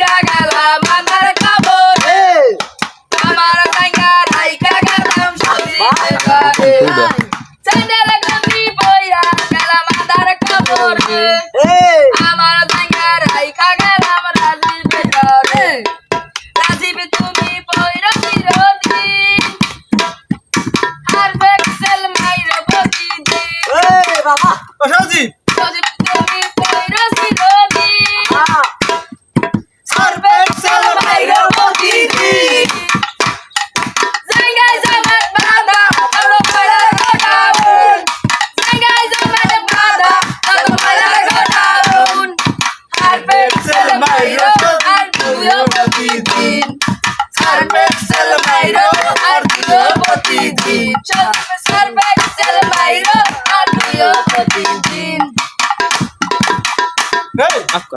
পইরা গেলাম আন্ধার খবর আমার জায়গা রাইখা গেলাম সবজি ঘরে চ্যানেল গতি পইরা গেলাম আন্ধার খবর আমার জায়গা রাইখা গেলাম রাজীবের ঘরে রাজীব তুমি পইরা চিরদিন আর বেক্সেল মাইরো প্রতিদিন বাবা সজীব সজীব তুমি পইরা চিরদিন আর বেক্সেল মাইরো প্রতিদিন জায়গায় জমাট বাঁধা আলো পাড়ার গোডাউন জায়গায় জমাট বাঁধা আলো পাড়ার গোডাউন আর বেক্সেল মাইরো আর তুইও প্রতিদিন আর বেক্সেল মাইরো আর তুইও প্রতিদিন আর বেক্সেল মাইরো আর তুইও প্রতিদিন